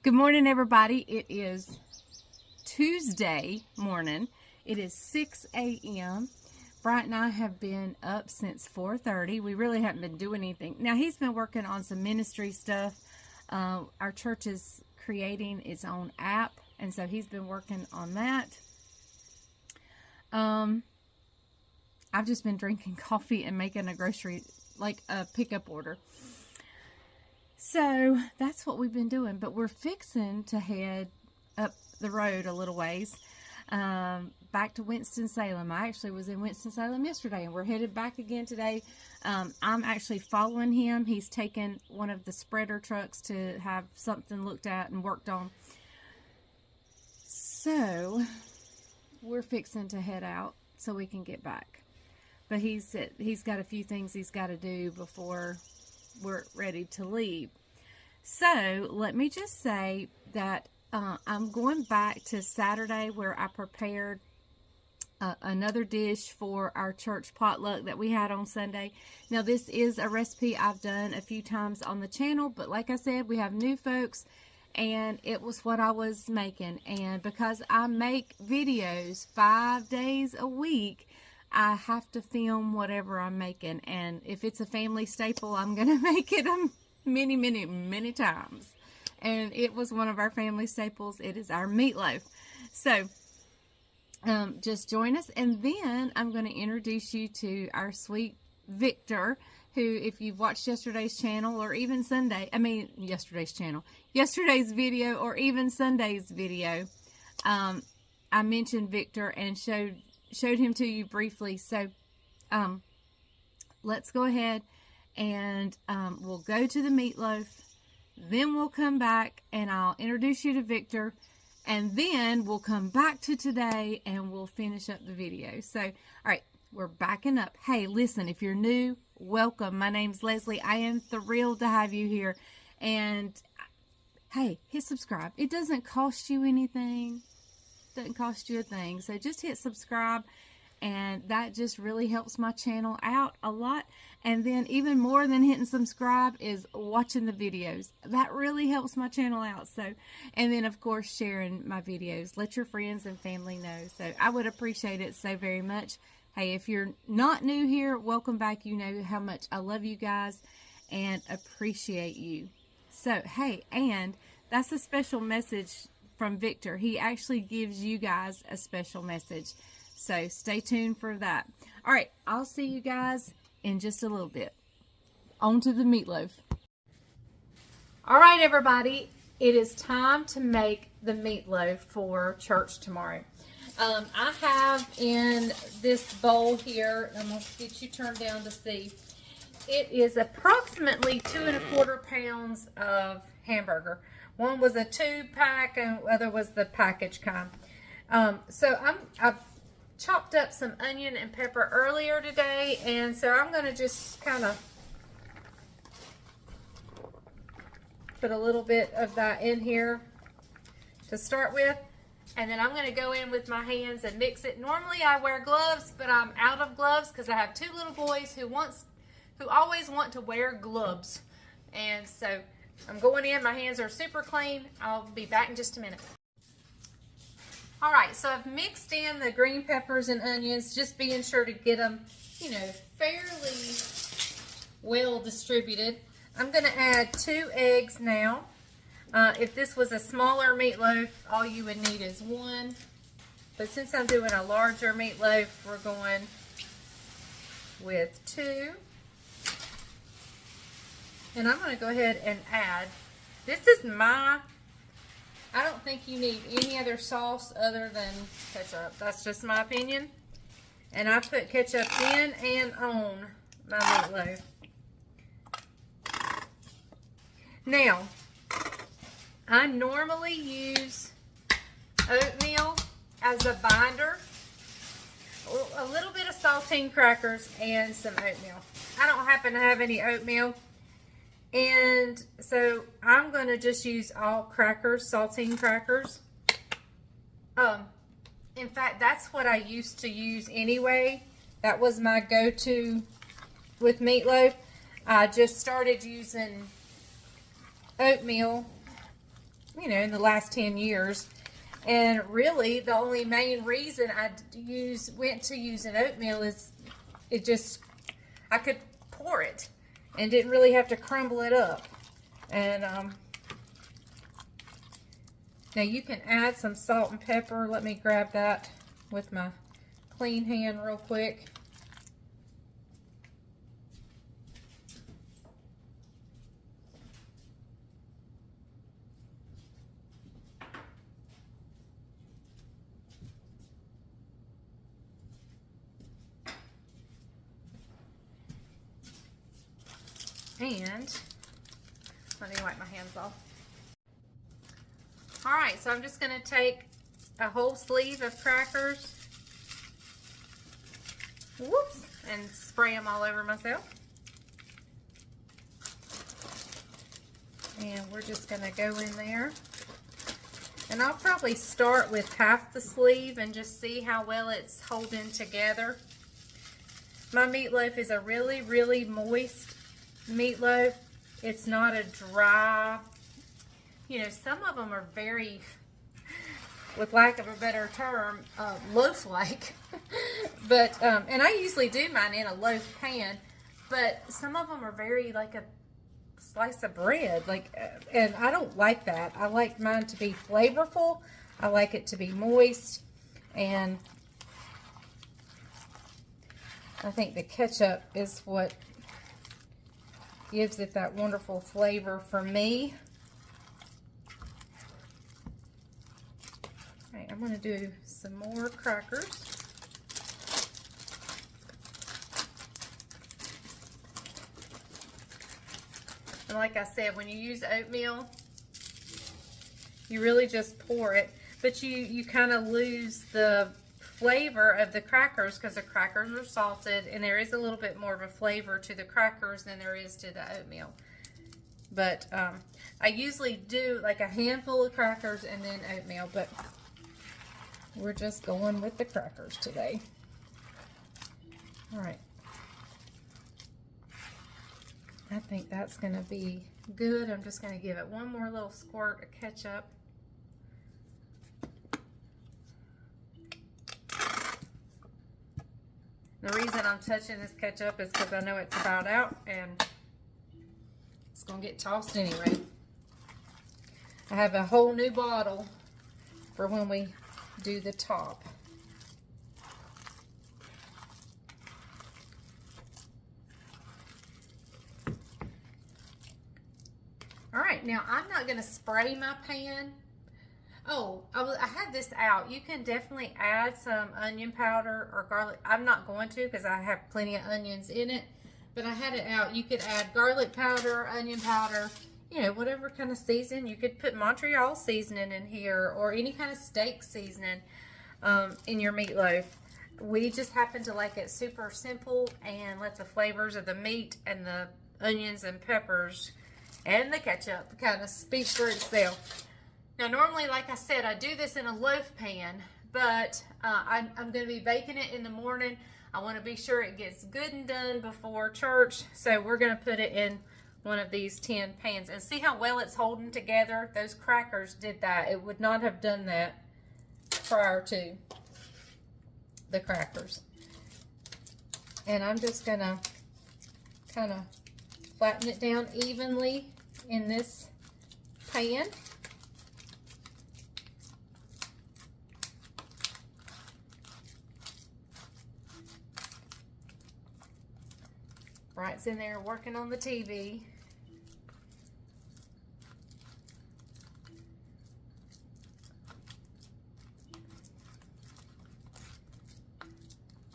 Good morning, everybody. It is Tuesday morning. It is 6 a.m. Bryant and I have been up since 4:30. We really haven't been doing anything. Now, he's been working on some ministry stuff. Our church is creating its own app, and so he's been working on that. I've just been drinking coffee and making a pickup order. So that's what we've been doing, but we're fixing to head up the road a little ways, back to Winston-Salem. I actually was in Winston-Salem yesterday, and we're headed back again today. I'm actually following him. He's taken one of the spreader trucks to have something looked at and worked on. So we're fixing to head out so we can get back. But he's got a few things he's got to do before we're ready to leave. So let me just say that I'm going back to Saturday where I prepared another dish for our church potluck that we had on Sunday. Now, this is a recipe I've done a few times on the channel, but like I said, we have new folks, and it was what I was making. And because I make videos 5 days a week, I have to film whatever I'm making, and if it's a family staple, I'm going to make it many times. And it was one of our family staples. It is our meatloaf. So just join us, and then I'm going to introduce you to our sweet Victor, who, if you've watched yesterday's channel or even yesterday's video or even Sunday's video, I mentioned Victor and showed him to you briefly. So let's go ahead and we'll go to the meatloaf, then we'll come back and I'll introduce you to Victor, and then we'll come back to today and we'll finish up the video. So, all right, we're backing up. Hey, listen, if you're new, welcome. My name's Leslie. I am thrilled to have you here. And hey, hit subscribe. It doesn't cost you anything. Doesn't cost you a thing. So just hit subscribe, and that just really helps my channel out a lot. And then even more than hitting subscribe is watching the videos. That really helps my channel out. So, and then of course sharing my videos. Let your friends and family know. So I would appreciate it so very much. Hey, if you're not new here, welcome back. You know how much I love you guys and appreciate you. So hey, and that's a special message from Victor. He actually gives you guys a special message. So stay tuned for that. All right, I'll see you guys in just a little bit. On to the meatloaf. All right, everybody, it is time to make the meatloaf for church tomorrow. I have in this bowl here, I'm going to get you turned down to see, it is approximately 2 1/4 pounds of hamburger. One was a 2-pack and the other was the package kind. So I've chopped up some onion and pepper earlier today, and so I'm going to just kind of put a little bit of that in here to start with. And then I'm going to go in with my hands and mix it. Normally I wear gloves, but I'm out of gloves because I have 2 little boys who always want to wear gloves. And so I'm going in. My hands are super clean. I'll be back in just a minute. All right, so I've mixed in the green peppers and onions, just being sure to get them, fairly well distributed. I'm going to add 2 eggs now. If this was a smaller meatloaf, all you would need is 1. But since I'm doing a larger meatloaf, we're going with 2. And I'm going to go ahead and add, this is I don't think you need any other sauce other than ketchup. That's just my opinion. And I put ketchup in and on my meatloaf. Now, I normally use oatmeal as a binder, a little bit of saltine crackers, and some oatmeal. I don't happen to have any oatmeal, and so I'm going to just use all crackers, saltine crackers. In fact, that's what I used to use anyway. That was my go-to with meatloaf. I just started using oatmeal you know, in the last 10 years. And really, the only main reason I went to use an oatmeal is I could pour it and didn't really have to crumble it up. And now you can add some salt and pepper. Let me grab that with my clean hand real quick. And let me wipe my hands off. All right, so I'm just going to take a whole sleeve of crackers, whoops, and spray them all over myself. And we're just going to go in there. And I'll probably start with half the sleeve and just see how well it's holding together. My meatloaf is a really, really moist meatloaf. It's not a dry, you know, some of them are very, with lack of a better term, loaf-like. But, and I usually do mine in a loaf pan, but some of them are very like a slice of bread, like, and I don't like that. I like mine to be flavorful. I like it to be moist, and I think the ketchup is what gives it that wonderful flavor for me. All right, I'm going to do some more crackers. And like I said, when you use oatmeal, you really just pour it, but you kind of lose the flavor of the crackers because the crackers are salted, and there is a little bit more of a flavor to the crackers than there is to the oatmeal. But I usually do like a handful of crackers and then oatmeal, but we're just going with the crackers today. All right. I think that's going to be good. I'm just going to give it one more little squirt of ketchup. The reason I'm touching this ketchup is because I know it's about out and it's going to get tossed anyway. I have a whole new bottle for when we do the top. All right, now I'm not going to spray my pan. Oh, I had this out. You can definitely add some onion powder or garlic. I'm not going to because I have plenty of onions in it, but I had it out. You could add garlic powder, onion powder, you know, whatever kind of season. You could put Montreal seasoning in here or any kind of steak seasoning in your meatloaf. We just happen to like it super simple and let the flavors of the meat and the onions and peppers and the ketchup kind of speak for itself. Now, normally, like I said, I do this in a loaf pan, but I'm going to be baking it in the morning. I want to be sure it gets good and done before church, so we're going to put it in one of these tin pans. And see how well it's holding together? Those crackers did that. It would not have done that prior to the crackers. And I'm just going to kind of flatten it down evenly in this pan. Bright's in there working on the TV.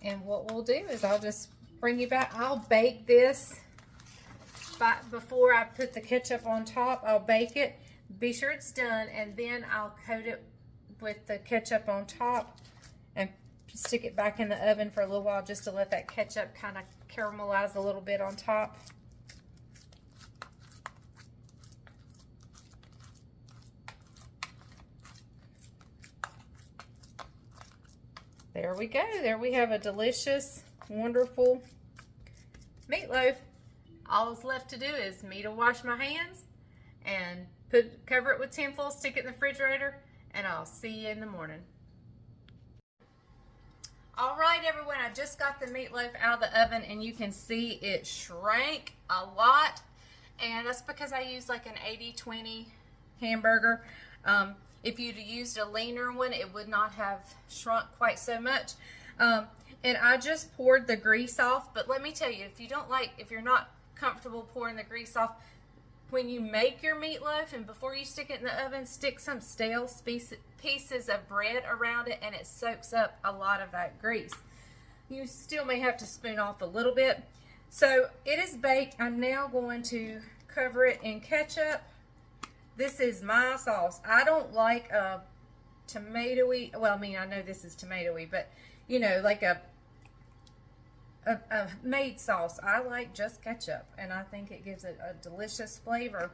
And what we'll do is I'll just bring you back. I'll bake this before I put the ketchup on top. I'll bake it, be sure it's done, and then I'll coat it with the ketchup on top and stick it back in the oven for a little while just to let that ketchup kind of caramelize a little bit on top. There we go. There we have a delicious, wonderful meatloaf. All that's left to do is me to wash my hands and cover it with tinfoil, stick it in the refrigerator, and I'll see you in the morning. All right, everyone, I just got the meatloaf out of the oven, and you can see it shrank a lot, and that's because I used like an 80-20 hamburger. If you'd used a leaner one, it would not have shrunk quite so much. And I just poured the grease off, but let me tell you, if you're not comfortable pouring the grease off, when you make your meatloaf and before you stick it in the oven, stick some stale pieces of bread around it, and it soaks up a lot of that grease. You still may have to spoon off a little bit. So it is baked. I'm now going to cover it in ketchup. This is my sauce. I don't like a tomatoey, well, I mean, I know this is tomatoey, but you know, like a made sauce. I like just ketchup, and I think it gives it a delicious flavor.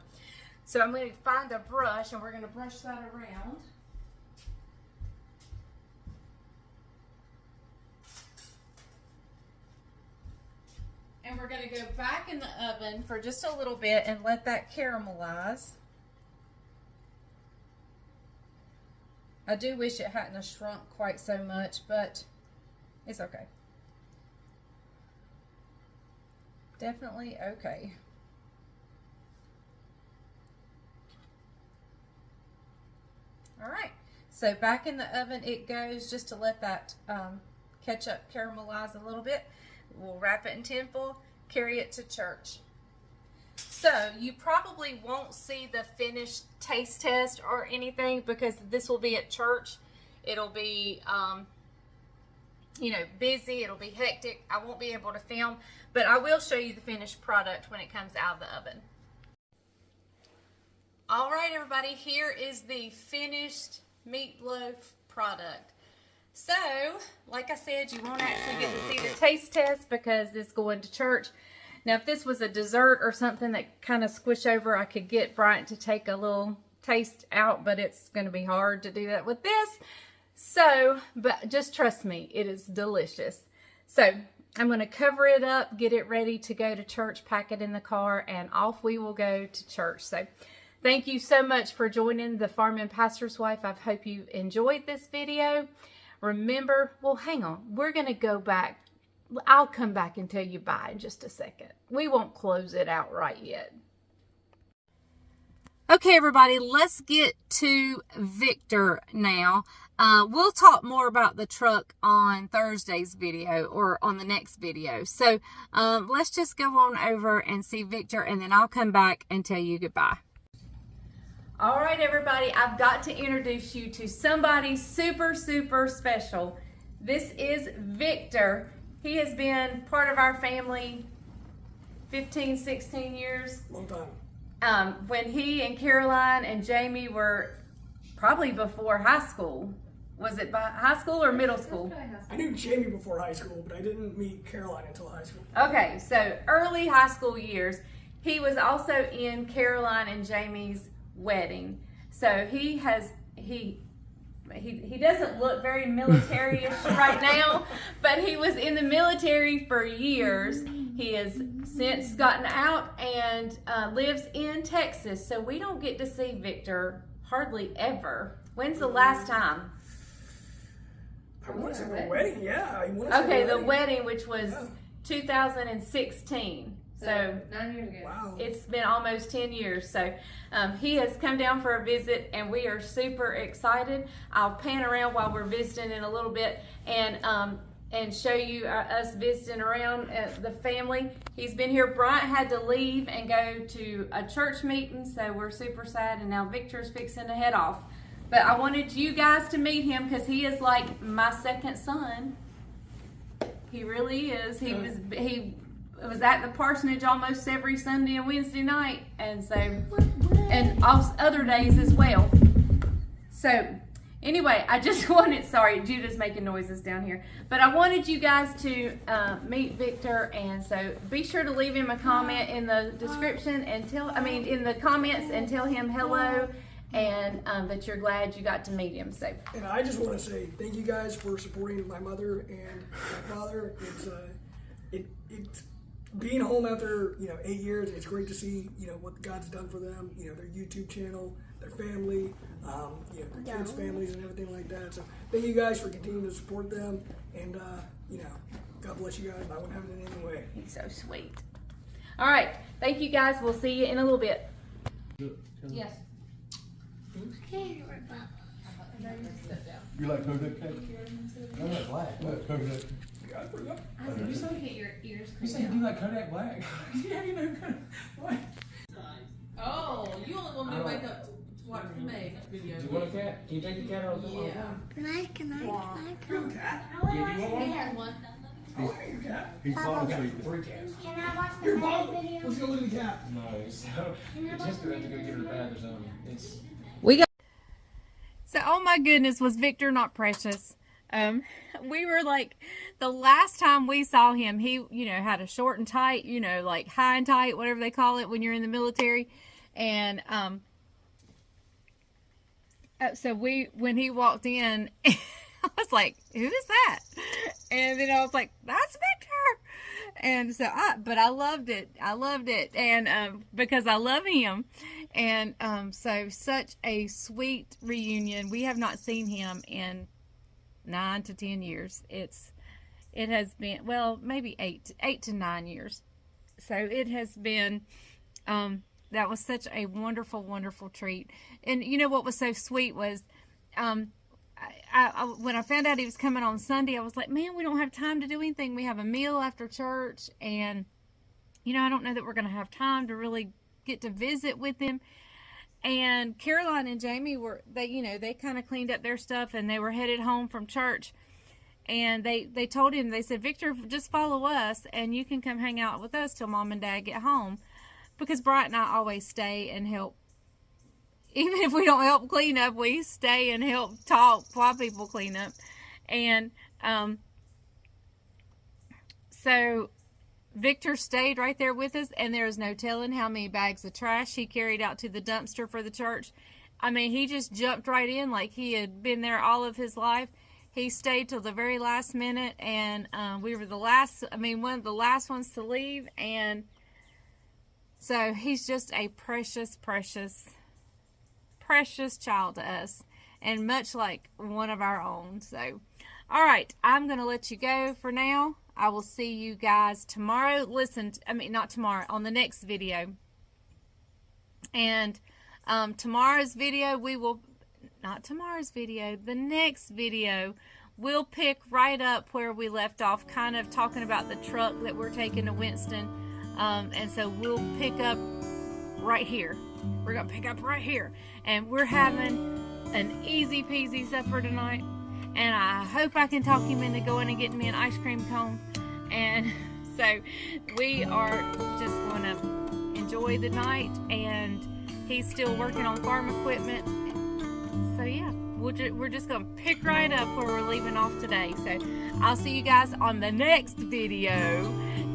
So I'm going to find a brush, and we're going to brush that around. And we're going to go back in the oven for just a little bit and let that caramelize. I do wish it hadn't shrunk quite so much, but it's okay. Definitely okay. All right, so back in the oven it goes, just to let that ketchup caramelize a little bit. We'll wrap it in tinfoil, carry it to church. So you probably won't see the finished taste test or anything because this will be at church. It'll be you know, busy, it'll be hectic. I won't be able to film, but I will show you the finished product when it comes out of the oven. All right, everybody, here is the finished meatloaf product. So, like I said, you won't actually get to see the taste test because it's going to church. Now, if this was a dessert or something that kind of squish over, I could get Bryant to take a little taste out, but it's going to be hard to do that with this. So, but just trust me, it is delicious. So, I'm going to cover it up, get it ready to go to church, pack it in the car, and off we will go to church. So, thank you so much for joining the Farming Pastor's Wife. I hope you enjoyed this video. Remember, well, hang on. We're going to go back. I'll come back and tell you bye in just a second. We won't close it out right yet. Okay, everybody, let's get to Victor now. We'll talk more about the truck on Thursday's video or on the next video. So let's just go on over and see Victor, and then I'll come back and tell you goodbye. All right, everybody, I've got to introduce you to somebody super, super special. This is Victor. He has been part of our family 15, 16 years. Long time. When he and Caroline and Jamie were probably before high school. Was it by high school or middle school? I knew Jamie before high school, but I didn't meet Caroline until high school. Okay, so early high school years. He was also in Caroline and Jamie's wedding. So he doesn't look very military-ish right now, but he was in the military for years. He has since gotten out and lives in Texas. So we don't get to see Victor hardly ever. When's the last time? I want to say the wedding, yeah. Okay, the wedding, which was 2016. So 9 years ago. Wow. It's been almost 10 years. So he has come down for a visit, and we are super excited. I'll pan around while we're visiting in a little bit and show you us visiting around the family. He's been here. Bryant had to leave and go to a church meeting, so we're super sad, and now Victor's fixing to head off. But I wanted you guys to meet him because he is like my second son. He really is. He was at the parsonage almost every Sunday and Wednesday night, and so, and also other days as well. So anyway, I just wanted, sorry, Judah's making noises down here, but I wanted you guys to meet Victor, and so be sure to leave him a comment in the description and in the comments, and tell him hello, and that you're glad you got to meet him. So, and I just want to say thank you guys for supporting my mother and my father. being home after 8 years, it's great to see what God's done for them. Their YouTube channel, their family, their kids' families, and everything like that. So thank you guys for continuing to support them, and God bless you guys. I wouldn't have it in any way. He's so sweet. All right, thank you guys. We'll see you in a little bit. Yes. Okay, You like Kodak cake? No, that's black. Look, Kodak. Yeah, that's pretty good. You still get your ears You say you do like Kodak black? Yeah, you know Kodak black. Oh, you only want me to wake up to watch the Meg video. Do you want a cat? Can you take a cat out of the Yeah. Can I You have a cat? Yeah, do you want one? Has one. I want your cat. He's bottom sleeping. 3 cats. Can I watch the You're Meg bottom. video? Let's go look at the cat. No, it's just gonna have to go get her bath or something. It's We got. So, oh my goodness, was Victor not precious? We were like, the last time we saw him, he, had a short and tight, like high and tight, whatever they call it when you're in the military. And, so when he walked in, I was like, who is that? And then I was like, that's Victor. And so but I loved it. I loved it. And, because I love him. And, so such a sweet reunion. We have not seen him in 9 to 10 years. It has been, well, maybe 8 to 9 years. So it has been, that was such a wonderful, wonderful treat. And what was so sweet was, when I found out he was coming on Sunday, I was like, man, we don't have time to do anything. We have a meal after church, and I don't know that we're going to have time to really get to visit with him. And Caroline and Jamie they kind of cleaned up their stuff, and they were headed home from church. And they told him, they said, Victor, just follow us, and you can come hang out with us till Mom and Dad get home. Because Bright and I always stay and help. Even if we don't help clean up, we stay and help talk while people clean up. And so Victor stayed right there with us, and there is no telling how many bags of trash he carried out to the dumpster for the church. I mean, he just jumped right in like he had been there all of his life. He stayed till the very last minute, and we were one of the last ones to leave. And so he's just a precious, precious, precious child to us, and much like one of our own. So, all right, I'm going to let you go for now. I will see you guys tomorrow. Not tomorrow, on the next video. And tomorrow's video, the next video, we'll pick right up where we left off, kind of talking about the truck that we're taking to Winston. And so we'll pick up right here. We're going to pick up right here. And we're having an easy peasy supper tonight. And I hope I can talk him into going and getting me an ice cream cone. And so we are just going to enjoy the night. And he's still working on farm equipment. So yeah, we're just going to pick right up where we're leaving off today. So I'll see you guys on the next video.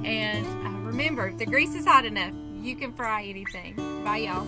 And remember, if the grease is hot enough, you can fry anything. Bye, y'all.